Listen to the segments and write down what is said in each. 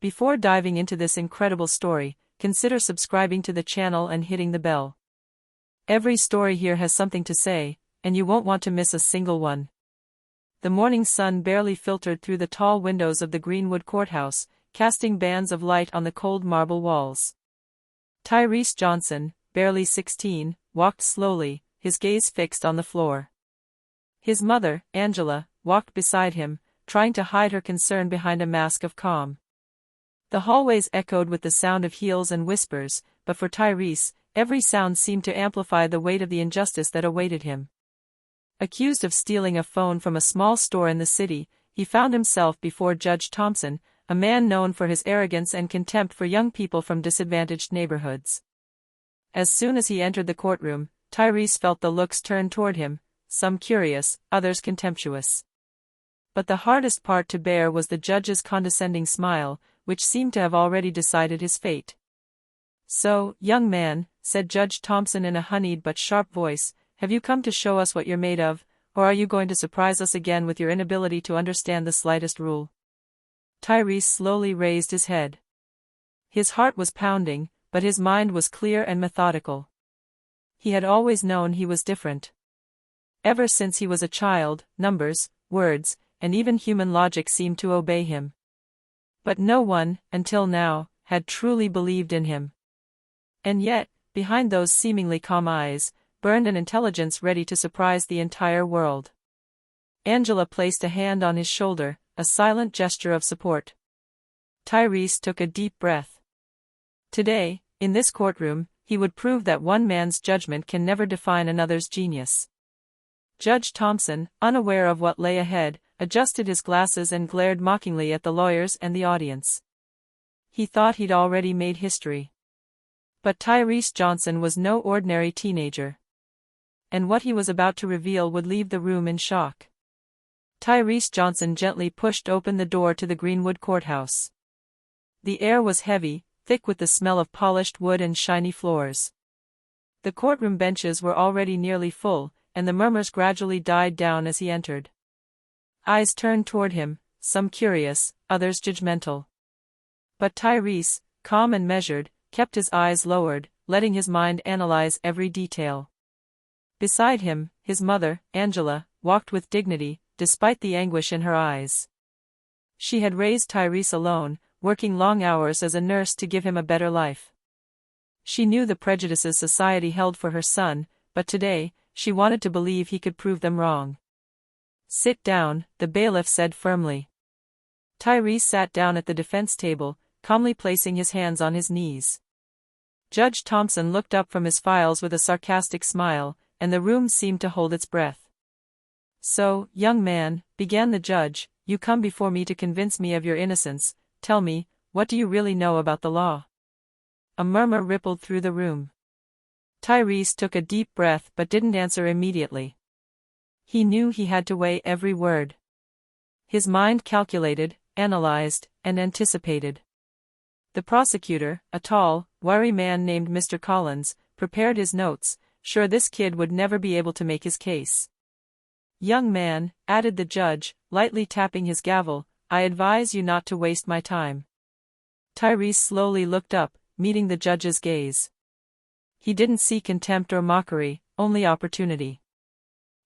Before diving into this incredible story, consider subscribing to the channel and hitting the bell. Every story here has something to say, and you won't want to miss a single one. The morning sun barely filtered through the tall windows of the Greenwood Courthouse, casting bands of light on the cold marble walls. Tyrese Johnson, barely 16, walked slowly, his gaze fixed on the floor. His mother, Angela, walked beside him, trying to hide her concern behind a mask of calm. The hallways echoed with the sound of heels and whispers, but for Tyrese, every sound seemed to amplify the weight of the injustice that awaited him. Accused of stealing a phone from a small store in the city, he found himself before Judge Thompson, a man known for his arrogance and contempt for young people from disadvantaged neighborhoods. As soon as he entered the courtroom, Tyrese felt the looks turn toward him, some curious, others contemptuous. But the hardest part to bear was the judge's condescending smile, which seemed to have already decided his fate. "So, young man," said Judge Thompson in a honeyed but sharp voice, "have you come to show us what you're made of, or are you going to surprise us again with your inability to understand the slightest rule?" Tyrese slowly raised his head. His heart was pounding, but his mind was clear and methodical. He had always known he was different. Ever since he was a child, numbers, words, and even human logic seemed to obey him. But no one, until now, had truly believed in him. And yet, behind those seemingly calm eyes, burned an intelligence ready to surprise the entire world. Angela placed a hand on his shoulder, a silent gesture of support. Tyrese took a deep breath. Today, in this courtroom, he would prove that one man's judgment can never define another's genius. Judge Thompson, unaware of what lay ahead, adjusted his glasses and glared mockingly at the lawyers and the audience. He thought he'd already made history. But Tyrese Johnson was no ordinary teenager. And what he was about to reveal would leave the room in shock. Tyrese Johnson gently pushed open the door to the Greenwood Courthouse. The air was heavy, thick with the smell of polished wood and shiny floors. The courtroom benches were already nearly full, and the murmurs gradually died down as he entered. Eyes turned toward him, some curious, others judgmental. But Tyrese, calm and measured, kept his eyes lowered, letting his mind analyze every detail. Beside him, his mother, Angela, walked with dignity, despite the anguish in her eyes. She had raised Tyrese alone, working long hours as a nurse to give him a better life. She knew the prejudices society held for her son, but today, she wanted to believe he could prove them wrong. "Sit down," the bailiff said firmly. Tyrese sat down at the defense table, calmly placing his hands on his knees. Judge Thompson looked up from his files with a sarcastic smile, and the room seemed to hold its breath. "So, young man," began the judge, "you come before me to convince me of your innocence. Tell me, what do you really know about the law?" A murmur rippled through the room. Tyrese took a deep breath but didn't answer immediately. He knew he had to weigh every word. His mind calculated, analyzed, and anticipated. The prosecutor, a tall, wiry man named Mr. Collins, prepared his notes, sure this kid would never be able to make his case. "Young man," added the judge, lightly tapping his gavel, "I advise you not to waste my time." Tyrese slowly looked up, meeting the judge's gaze. He didn't see contempt or mockery, only opportunity.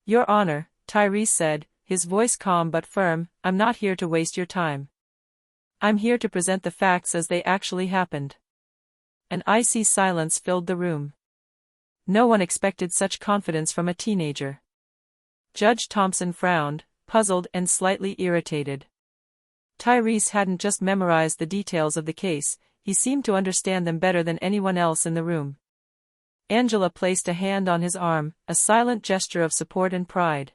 "Your Honor," Tyrese said, his voice calm but firm, "I'm not here to waste your time. I'm here to present the facts as they actually happened." An icy silence filled the room. No one expected such confidence from a teenager. Judge Thompson frowned, puzzled and slightly irritated. Tyrese hadn't just memorized the details of the case, he seemed to understand them better than anyone else in the room. Angela placed a hand on his arm, a silent gesture of support and pride.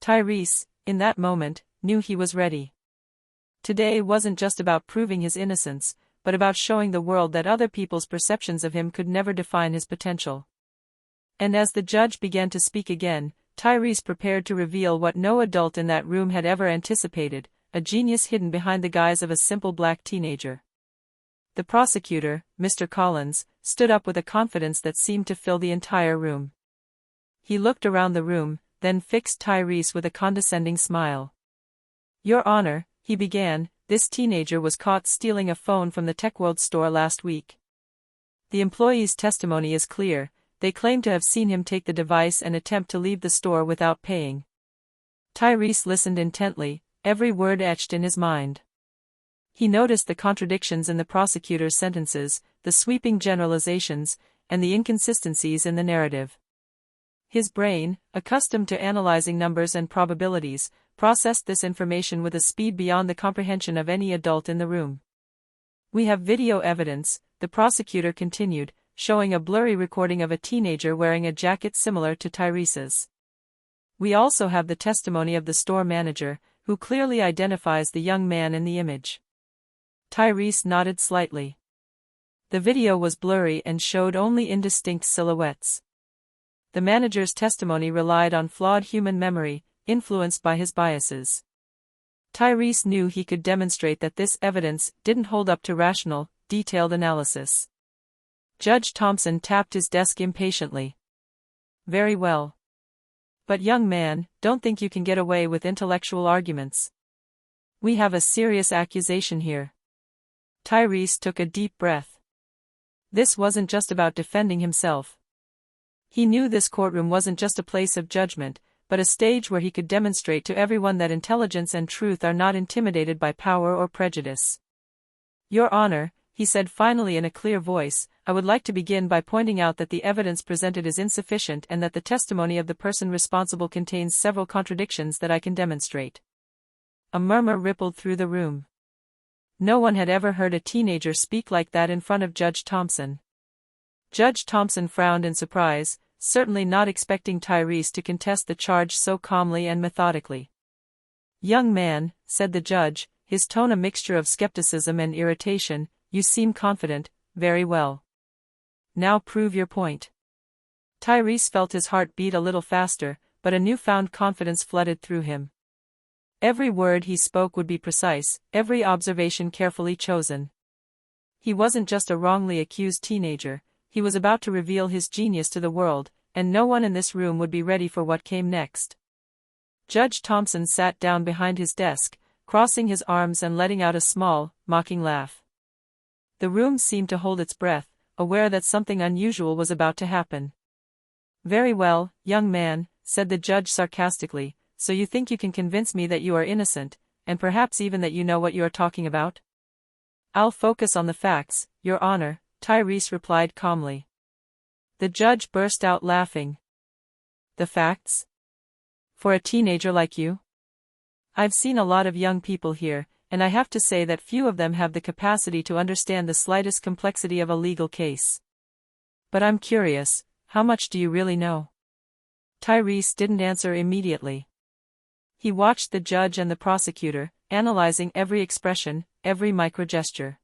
Tyrese, in that moment, knew he was ready. Today wasn't just about proving his innocence, but about showing the world that other people's perceptions of him could never define his potential. And as the judge began to speak again, Tyrese prepared to reveal what no adult in that room had ever anticipated, a genius hidden behind the guise of a simple black teenager. The prosecutor, Mr. Collins, stood up with a confidence that seemed to fill the entire room. He looked around the room, then fixed Tyrese with a condescending smile. "Your Honor," he began, this teenager was caught stealing a phone from the TechWorld store last week. The employee's testimony is clear. They claim to have seen him take the device and attempt to leave the store without paying. Tyrese listened intently, every word etched in his mind. He noticed the contradictions in the prosecutor's sentences, the sweeping generalizations, and the inconsistencies in the narrative. His brain, accustomed to analyzing numbers and probabilities, processed this information with a speed beyond the comprehension of any adult in the room. "We have video evidence," the prosecutor continued, showing a blurry recording of a teenager wearing a jacket similar to Tyrese's. "We also have the testimony of the store manager, who clearly identifies the young man in the image." Tyrese nodded slightly. The video was blurry and showed only indistinct silhouettes. The manager's testimony relied on flawed human memory, influenced by his biases. Tyrese knew he could demonstrate that this evidence didn't hold up to rational, detailed analysis. Judge Thompson tapped his desk impatiently. "Very well. But young man, don't think you can get away with intellectual arguments. We have a serious accusation here." Tyrese took a deep breath. This wasn't just about defending himself. He knew this courtroom wasn't just a place of judgment, but a stage where he could demonstrate to everyone that intelligence and truth are not intimidated by power or prejudice. "Your Honor," he said finally in a clear voice, "I would like to begin by pointing out that the evidence presented is insufficient and that the testimony of the person responsible contains several contradictions that I can demonstrate." A murmur rippled through the room. No one had ever heard a teenager speak like that in front of Judge Thompson. Judge Thompson frowned in surprise, certainly not expecting Tyrese to contest the charge so calmly and methodically. "Young man," said the judge, his tone a mixture of skepticism and irritation, "you seem confident. Very well. Now prove your point." Tyrese felt his heart beat a little faster, but a newfound confidence flooded through him. Every word he spoke would be precise, every observation carefully chosen. He wasn't just a wrongly accused teenager, he was about to reveal his genius to the world, and no one in this room would be ready for what came next. Judge Thompson sat down behind his desk, crossing his arms and letting out a small, mocking laugh. The room seemed to hold its breath, aware that something unusual was about to happen. "Very well, young man," said the judge sarcastically, "so you think you can convince me that you are innocent, and perhaps even that you know what you are talking about?" "I'll focus on the facts, Your Honor," Tyrese replied calmly. The judge burst out laughing. "The facts? For a teenager like you? I've seen a lot of young people here, and I have to say that few of them have the capacity to understand the slightest complexity of a legal case. But I'm curious, how much do you really know?" Tyrese didn't answer immediately. He watched the judge and the prosecutor, analyzing every expression, every microgesture.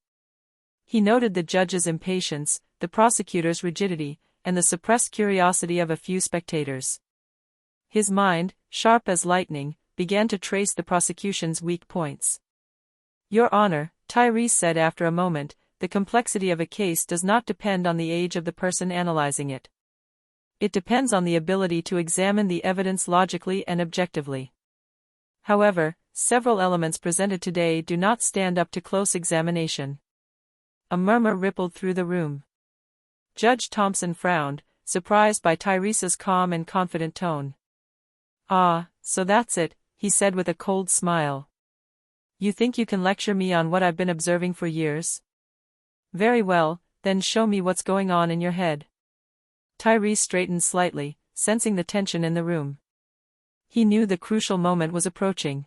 He noted the judge's impatience, the prosecutor's rigidity, and the suppressed curiosity of a few spectators. His mind, sharp as lightning, began to trace the prosecution's weak points. "Your Honor," Tyrese said after a moment, "the complexity of a case does not depend on the age of the person analyzing it. It depends on the ability to examine the evidence logically and objectively. However, several elements presented today do not stand up to close examination." A murmur rippled through the room. Judge Thompson frowned, surprised by Tyrese's calm and confident tone. "Ah, so that's it," he said with a cold smile. "You think you can lecture me on what I've been observing for years? Very well, then show me what's going on in your head." Tyrese straightened slightly, sensing the tension in the room. He knew the crucial moment was approaching.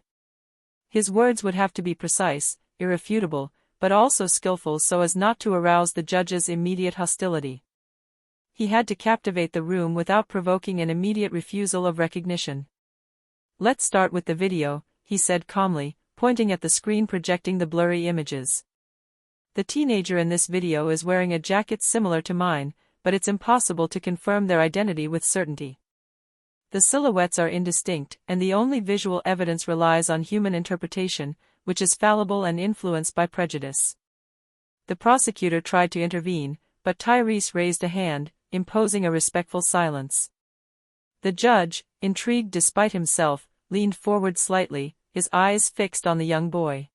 His words would have to be precise, irrefutable, but also skillful so as not to arouse the judge's immediate hostility. He had to captivate the room without provoking an immediate refusal of recognition. "Let's start with the video," he said calmly, pointing at the screen projecting the blurry images. "The teenager in this video is wearing a jacket similar to mine, but it's impossible to confirm their identity with certainty. The silhouettes are indistinct, and the only visual evidence relies on human interpretation, which is fallible and influenced by prejudice." The prosecutor tried to intervene, but Tyrese raised a hand, imposing a respectful silence. The judge, intrigued despite himself, leaned forward slightly, his eyes fixed on the young boy.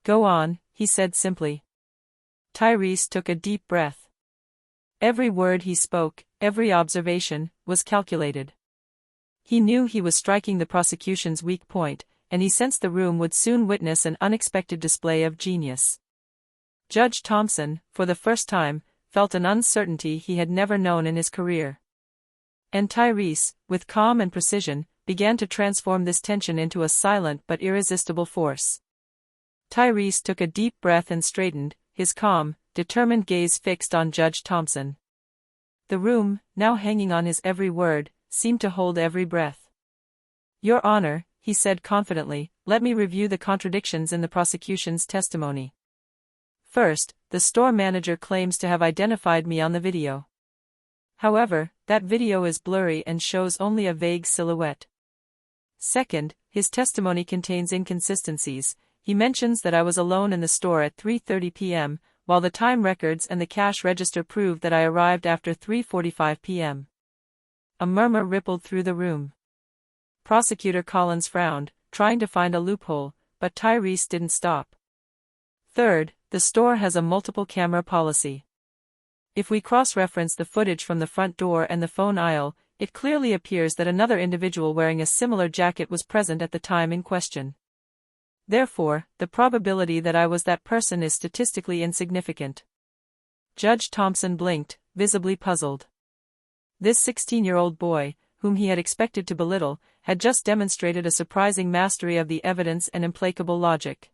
Go on, he said simply. Tyrese took a deep breath. Every word he spoke, every observation, was calculated. He knew he was striking the prosecution's weak point, and he sensed the room would soon witness an unexpected display of genius. Judge Thompson, for the first time, felt an uncertainty he had never known in his career. And Tyrese, with calm and precision, began to transform this tension into a silent but irresistible force. Tyrese took a deep breath and straightened, his calm, determined gaze fixed on Judge Thompson. The room, now hanging on his every word, seemed to hold every breath. Your Honor, he said confidently, let me review the contradictions in the prosecution's testimony. First, the store manager claims to have identified me on the video. However, that video is blurry and shows only a vague silhouette. Second, his testimony contains inconsistencies. He mentions that I was alone in the store at 3:30 p.m., while the time records and the cash register prove that I arrived after 3:45 p.m. A murmur rippled through the room. Prosecutor Collins frowned, trying to find a loophole, but Tyrese didn't stop. Third, the store has a multiple camera policy. If we cross-reference the footage from the front door and the phone aisle, it clearly appears that another individual wearing a similar jacket was present at the time in question. Therefore, the probability that I was that person is statistically insignificant. Judge Thompson blinked, visibly puzzled. This 16-year-old boy, whom he had expected to belittle, had just demonstrated a surprising mastery of the evidence and implacable logic.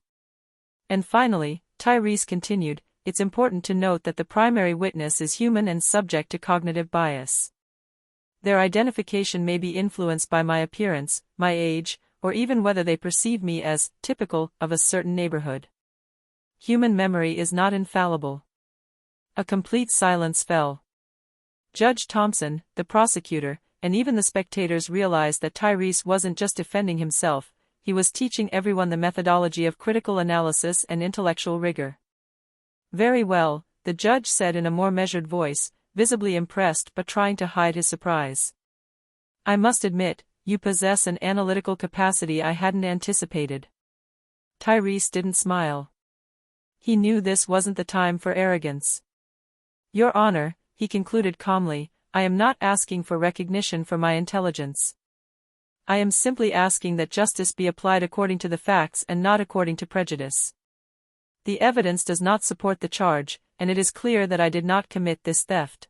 And finally, Tyrese continued, it's important to note that the primary witness is human and subject to cognitive bias. Their identification may be influenced by my appearance, my age, or even whether they perceive me as typical of a certain neighborhood. Human memory is not infallible. A complete silence fell. Judge Thompson, the prosecutor, and even the spectators realized that Tyrese wasn't just defending himself, he was teaching everyone the methodology of critical analysis and intellectual rigor. Very well, the judge said in a more measured voice, visibly impressed but trying to hide his surprise. I must admit, you possess an analytical capacity I hadn't anticipated. Tyrese didn't smile. He knew this wasn't the time for arrogance. Your Honor, he concluded calmly, I am not asking for recognition for my intelligence. I am simply asking that justice be applied according to the facts and not according to prejudice. The evidence does not support the charge, and it is clear that I did not commit this theft.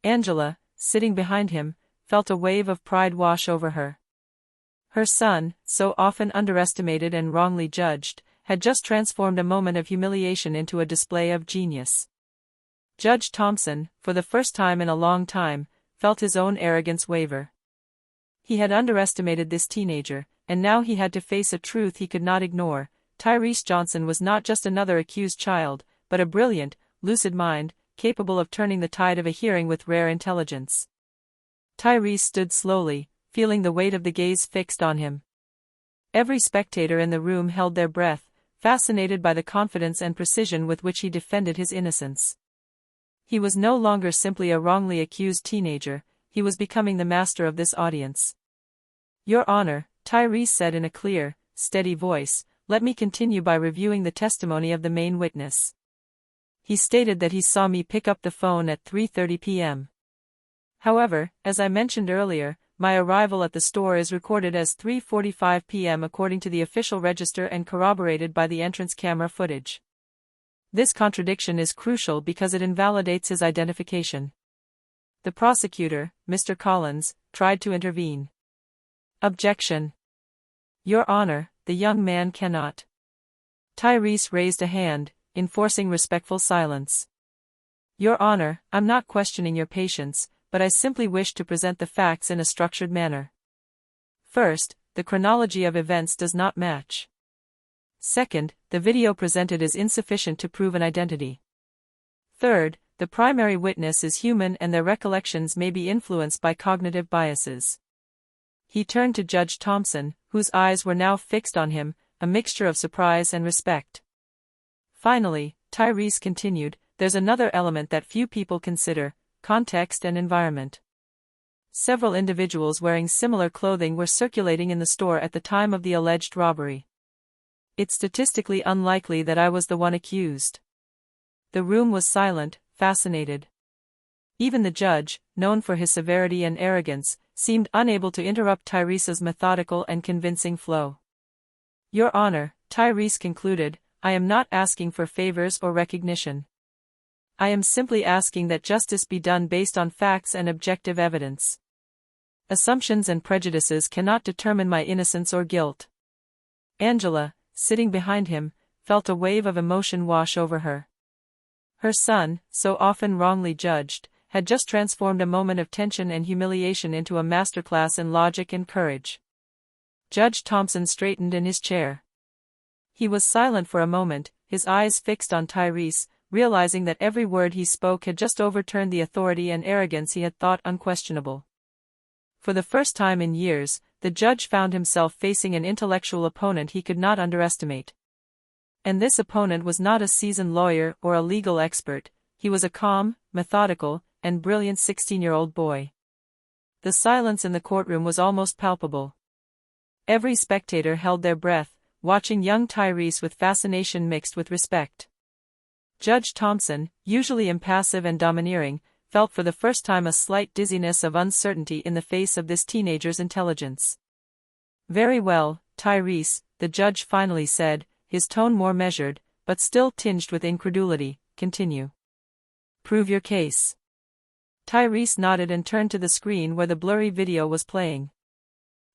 Angela, sitting behind him, felt a wave of pride wash over her. Her son, so often underestimated and wrongly judged, had just transformed a moment of humiliation into a display of genius. Judge Thompson, for the first time in a long time, felt his own arrogance waver. He had underestimated this teenager, and now he had to face a truth he could not ignore. Tyrese Johnson was not just another accused child, but a brilliant, lucid mind, capable of turning the tide of a hearing with rare intelligence. Tyrese stood slowly, feeling the weight of the gaze fixed on him. Every spectator in the room held their breath, fascinated by the confidence and precision with which he defended his innocence. He was no longer simply a wrongly accused teenager, he was becoming the master of this audience. Your Honor, Tyrese said in a clear, steady voice, let me continue by reviewing the testimony of the main witness. He stated that he saw me pick up the phone at 3:30 p.m. However, as I mentioned earlier, my arrival at the store is recorded as 3:45 p.m. according to the official register and corroborated by the entrance camera footage. This contradiction is crucial because it invalidates his identification. The prosecutor, Mr. Collins, tried to intervene. Objection. Your Honor, the young man cannot. Tyrese raised a hand, enforcing respectful silence. Your Honor, I'm not questioning your patience, but I simply wish to present the facts in a structured manner. First, the chronology of events does not match. Second, the video presented is insufficient to prove an identity. Third, the primary witness is human and their recollections may be influenced by cognitive biases. He turned to Judge Thompson, whose eyes were now fixed on him, a mixture of surprise and respect. Finally, Tyrese continued, there's another element that few people consider, context and environment. Several individuals wearing similar clothing were circulating in the store at the time of the alleged robbery. It's statistically unlikely that I was the one accused. The room was silent, fascinated. Even the judge, known for his severity and arrogance, seemed unable to interrupt Tyrese's methodical and convincing flow. Your Honor, Tyrese concluded, I am not asking for favors or recognition. I am simply asking that justice be done based on facts and objective evidence. Assumptions and prejudices cannot determine my innocence or guilt. Angela, sitting behind him, felt a wave of emotion wash over her. Her son, so often wrongly judged, had just transformed a moment of tension and humiliation into a masterclass in logic and courage. Judge Thompson straightened in his chair. He was silent for a moment, his eyes fixed on Tyrese, realizing that every word he spoke had just overturned the authority and arrogance he had thought unquestionable. For the first time in years, the judge found himself facing an intellectual opponent he could not underestimate. And this opponent was not a seasoned lawyer or a legal expert, he was a calm, methodical, and brilliant 16-year-old boy. The silence in the courtroom was almost palpable. Every spectator held their breath, watching young Tyrese with fascination mixed with respect. Judge Thompson, usually impassive and domineering, felt for the first time a slight dizziness of uncertainty in the face of this teenager's intelligence. Very well, Tyrese, the judge finally said, his tone more measured, but still tinged with incredulity, continue. Prove your case. Tyrese nodded and turned to the screen where the blurry video was playing.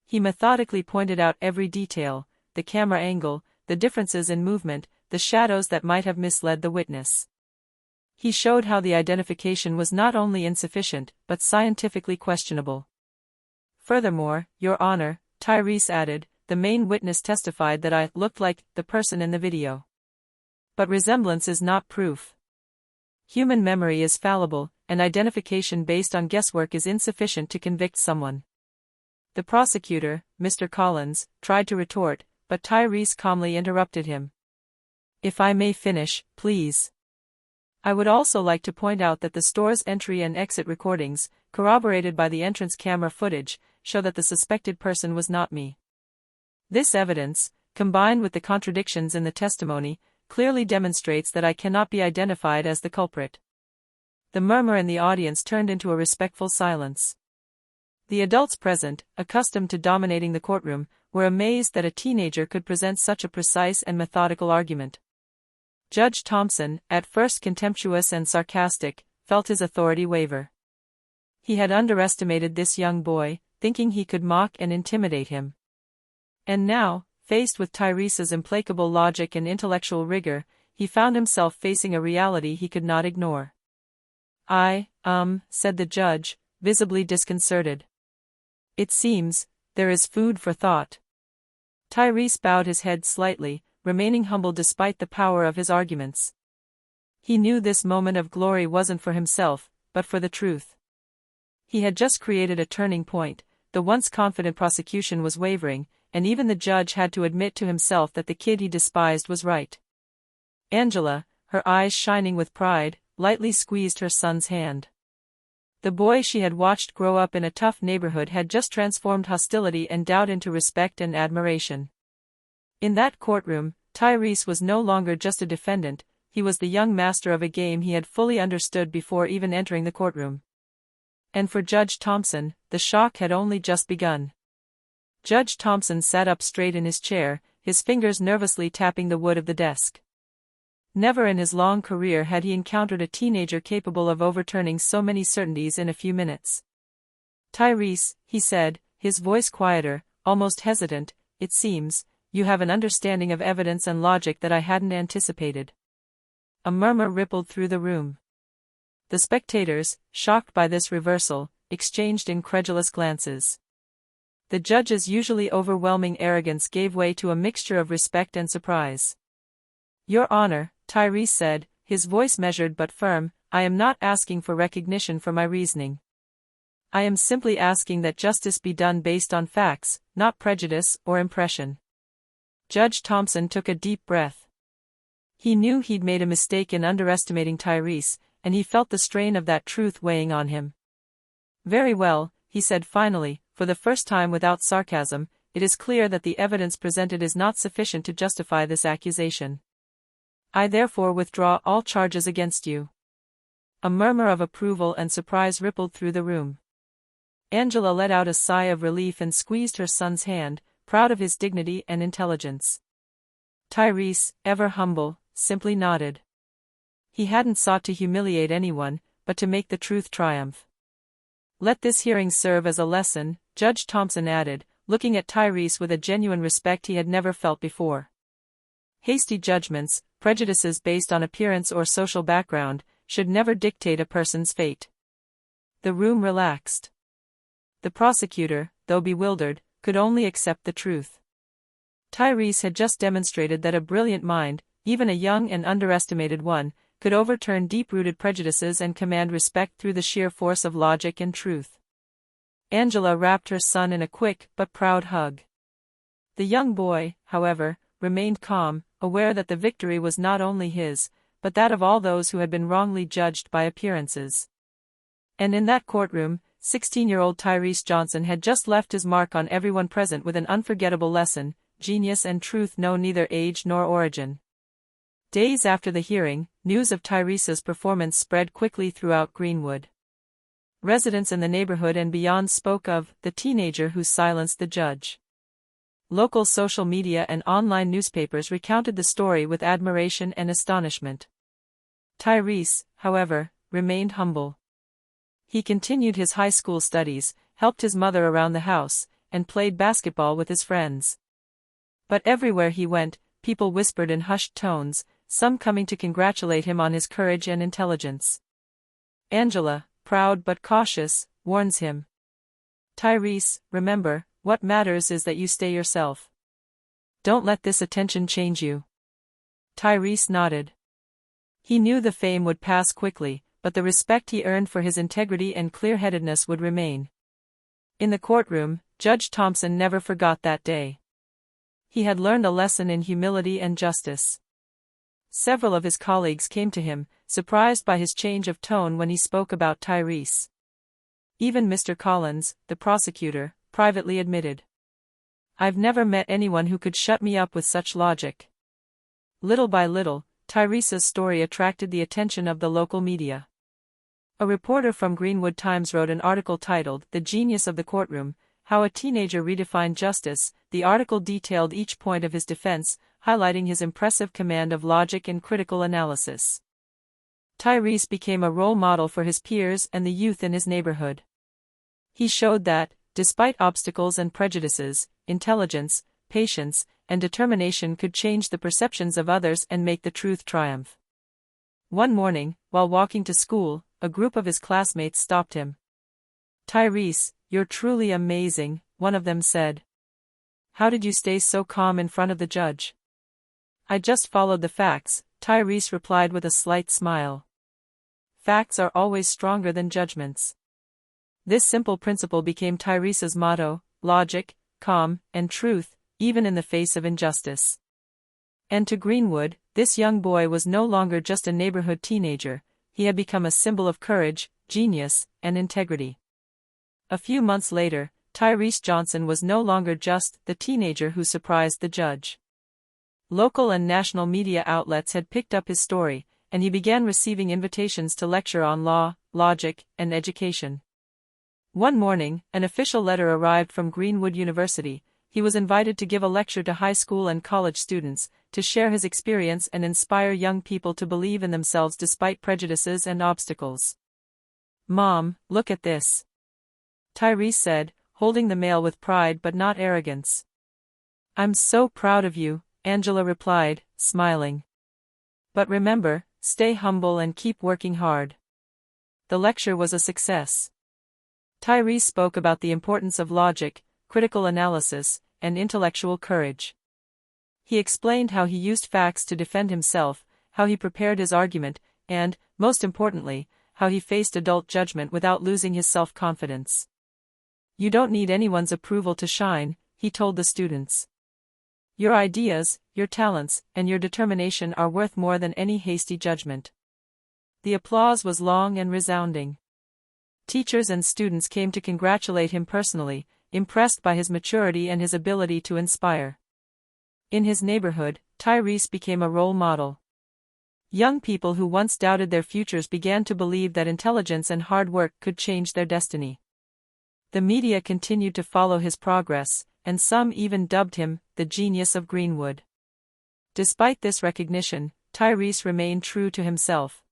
He methodically pointed out every detail, the camera angle, the differences in movement, the shadows that might have misled the witness. He showed how the identification was not only insufficient, but scientifically questionable. Furthermore, Your Honor, Tyrese added, the main witness testified that I looked like the person in the video. But resemblance is not proof. Human memory is fallible, and identification based on guesswork is insufficient to convict someone. The prosecutor, Mr. Collins, tried to retort, but Tyrese calmly interrupted him. If I may finish, please. I would also like to point out that the store's entry and exit recordings, corroborated by the entrance camera footage, show that the suspected person was not me. This evidence, combined with the contradictions in the testimony, clearly demonstrates that I cannot be identified as the culprit. The murmur in the audience turned into a respectful silence. The adults present, accustomed to dominating the courtroom, were amazed that a teenager could present such a precise and methodical argument. Judge Thompson, at first contemptuous and sarcastic, felt his authority waver. He had underestimated this young boy, thinking he could mock and intimidate him. And now, faced with Tyrese's implacable logic and intellectual rigor, he found himself facing a reality he could not ignore. Said the judge, visibly disconcerted. It seems, there is food for thought. Tyrese bowed his head slightly, remaining humble despite the power of his arguments. He knew this moment of glory wasn't for himself, but for the truth. He had just created a turning point, the once confident prosecution was wavering, and even the judge had to admit to himself that the kid he despised was right. Angela, her eyes shining with pride, lightly squeezed her son's hand. The boy she had watched grow up in a tough neighborhood had just transformed hostility and doubt into respect and admiration. In that courtroom, Tyrese was no longer just a defendant, he was the young master of a game he had fully understood before even entering the courtroom. And for Judge Thompson, the shock had only just begun. Judge Thompson sat up straight in his chair, his fingers nervously tapping the wood of the desk. Never in his long career had he encountered a teenager capable of overturning so many certainties in a few minutes. Tyrese, he said, his voice quieter, almost hesitant, it seems, you have an understanding of evidence and logic that I hadn't anticipated. A murmur rippled through the room. The spectators, shocked by this reversal, exchanged incredulous glances. The judge's usually overwhelming arrogance gave way to a mixture of respect and surprise. Your Honor, Tyrese said, his voice measured but firm, I am not asking for recognition for my reasoning. I am simply asking that justice be done based on facts, not prejudice or impression. Judge Thompson took a deep breath. He knew he'd made a mistake in underestimating Tyrese, and he felt the strain of that truth weighing on him. Very well, he said finally, for the first time without sarcasm, it is clear that the evidence presented is not sufficient to justify this accusation. I therefore withdraw all charges against you." A murmur of approval and surprise rippled through the room. Angela let out a sigh of relief and squeezed her son's hand, proud of his dignity and intelligence. Tyrese, ever humble, simply nodded. He hadn't sought to humiliate anyone, but to make the truth triumph. "Let this hearing serve as a lesson," Judge Thompson added, looking at Tyrese with a genuine respect he had never felt before. "Hasty judgments, prejudices based on appearance or social background, should never dictate a person's fate." The room relaxed. The prosecutor, though bewildered, could only accept the truth. Tyrese had just demonstrated that a brilliant mind, even a young and underestimated one, could overturn deep-rooted prejudices and command respect through the sheer force of logic and truth. Angela wrapped her son in a quick but proud hug. The young boy, however, remained calm, aware that the victory was not only his, but that of all those who had been wrongly judged by appearances. And in that courtroom, 16-year-old Tyrese Johnson had just left his mark on everyone present with an unforgettable lesson: genius and truth know neither age nor origin. Days after the hearing, news of Tyrese's performance spread quickly throughout Greenwood. Residents in the neighborhood and beyond spoke of the teenager who silenced the judge. Local social media and online newspapers recounted the story with admiration and astonishment. Tyrese, however, remained humble. He continued his high school studies, helped his mother around the house, and played basketball with his friends. But everywhere he went, people whispered in hushed tones, some coming to congratulate him on his courage and intelligence. Angela, proud but cautious, warns him. "Tyrese, remember, what matters is that you stay yourself. Don't let this attention change you." Tyrese nodded. He knew the fame would pass quickly, but the respect he earned for his integrity and clear-headedness would remain. In the courtroom, Judge Thompson never forgot that day. He had learned a lesson in humility and justice. Several of his colleagues came to him, surprised by his change of tone when he spoke about Tyrese. Even Mr. Collins, the prosecutor, privately admitted, "I've never met anyone who could shut me up with such logic." Little by little, Tyrese's story attracted the attention of the local media. A reporter from Greenwood Times wrote an article titled "The Genius of the Courtroom: How a Teenager Redefined Justice." The article detailed each point of his defense, highlighting his impressive command of logic and critical analysis. Tyrese became a role model for his peers and the youth in his neighborhood. He showed that, despite obstacles and prejudices, intelligence, patience, and determination could change the perceptions of others and make the truth triumph. One morning, while walking to school, a group of his classmates stopped him. "Tyrese, you're truly amazing," one of them said. "How did you stay so calm in front of the judge?" "I just followed the facts," Tyrese replied with a slight smile. Facts are always stronger than judgments. This simple principle became Tyrese's motto: logic, calm, and truth, even in the face of injustice. And to Greenwood, this young boy was no longer just a neighborhood teenager, he had become a symbol of courage, genius, and integrity. A few months later, Tyrese Johnson was no longer just the teenager who surprised the judge. Local and national media outlets had picked up his story, and he began receiving invitations to lecture on law, logic, and education. One morning, an official letter arrived from Greenwood University. He was invited to give a lecture to high school and college students, to share his experience and inspire young people to believe in themselves despite prejudices and obstacles. "Mom, look at this," Tyrese said, holding the mail with pride but not arrogance. "I'm so proud of you," Angela replied, smiling. "But remember, stay humble and keep working hard." The lecture was a success. Tyrese spoke about the importance of logic, critical analysis, and intellectual courage. He explained how he used facts to defend himself, how he prepared his argument, and, most importantly, how he faced adult judgment without losing his self-confidence. "You don't need anyone's approval to shine," he told the students. "Your ideas, your talents, and your determination are worth more than any hasty judgment." The applause was long and resounding. Teachers and students came to congratulate him personally, impressed by his maturity and his ability to inspire. In his neighborhood, Tyrese became a role model. Young people who once doubted their futures began to believe that intelligence and hard work could change their destiny. The media continued to follow his progress, and some even dubbed him the genius of Greenwood. Despite this recognition, Tyrese remained true to himself.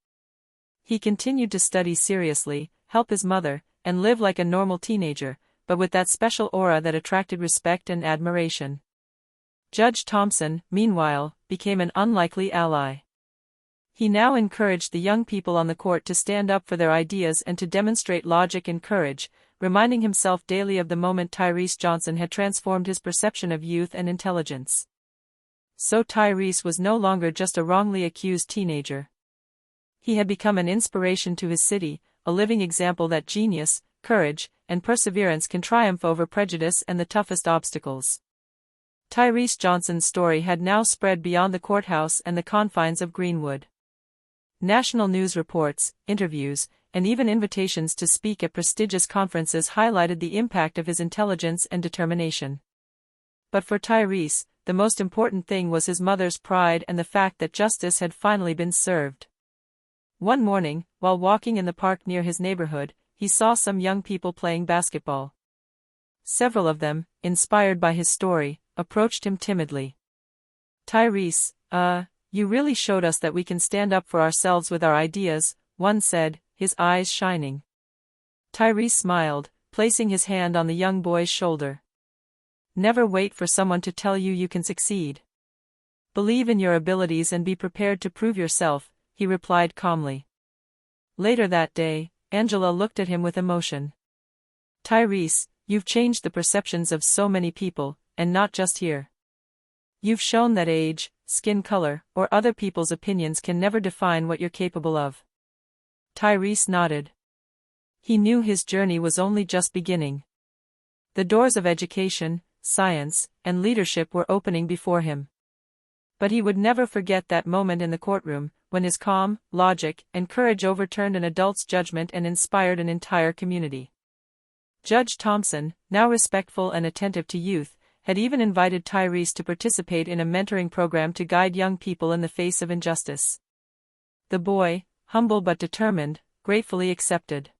He continued to study seriously, help his mother, and live like a normal teenager, but with that special aura that attracted respect and admiration. Judge Thompson, meanwhile, became an unlikely ally. He now encouraged the young people on the court to stand up for their ideas and to demonstrate logic and courage, reminding himself daily of the moment Tyrese Johnson had transformed his perception of youth and intelligence. So Tyrese was no longer just a wrongly accused teenager. He had become an inspiration to his city, a living example that genius, courage, and perseverance can triumph over prejudice and the toughest obstacles. Tyrese Johnson's story had now spread beyond the courthouse and the confines of Greenwood. National news reports, interviews, and even invitations to speak at prestigious conferences highlighted the impact of his intelligence and determination. But for Tyrese, the most important thing was his mother's pride and the fact that justice had finally been served. One morning, while walking in the park near his neighborhood, he saw some young people playing basketball. Several of them, inspired by his story, approached him timidly. "Tyrese, you really showed us that we can stand up for ourselves with our ideas," one said, his eyes shining. Tyrese smiled, placing his hand on the young boy's shoulder. "Never wait for someone to tell you you can succeed. Believe in your abilities and be prepared to prove yourself," he replied calmly. Later that day, Angela looked at him with emotion. "Tyrese, you've changed the perceptions of so many people, and not just here. You've shown that age, skin color, or other people's opinions can never define what you're capable of." Tyrese nodded. He knew his journey was only just beginning. The doors of education, science, and leadership were opening before him. But he would never forget that moment in the courtroom, when his calm, logic, and courage overturned an adult's judgment and inspired an entire community. Judge Thompson, now respectful and attentive to youth, had even invited Tyrese to participate in a mentoring program to guide young people in the face of injustice. The boy, humble but determined, gratefully accepted.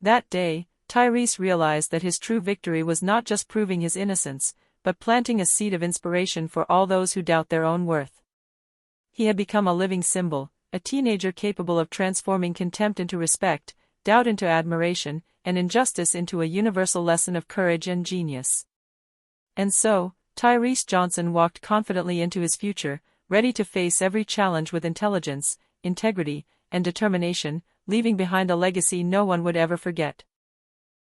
That day, Tyrese realized that his true victory was not just proving his innocence, but planting a seed of inspiration for all those who doubt their own worth. He had become a living symbol, a teenager capable of transforming contempt into respect, doubt into admiration, and injustice into a universal lesson of courage and genius. And so, Tyrese Johnson walked confidently into his future, ready to face every challenge with intelligence, integrity, and determination, leaving behind a legacy no one would ever forget.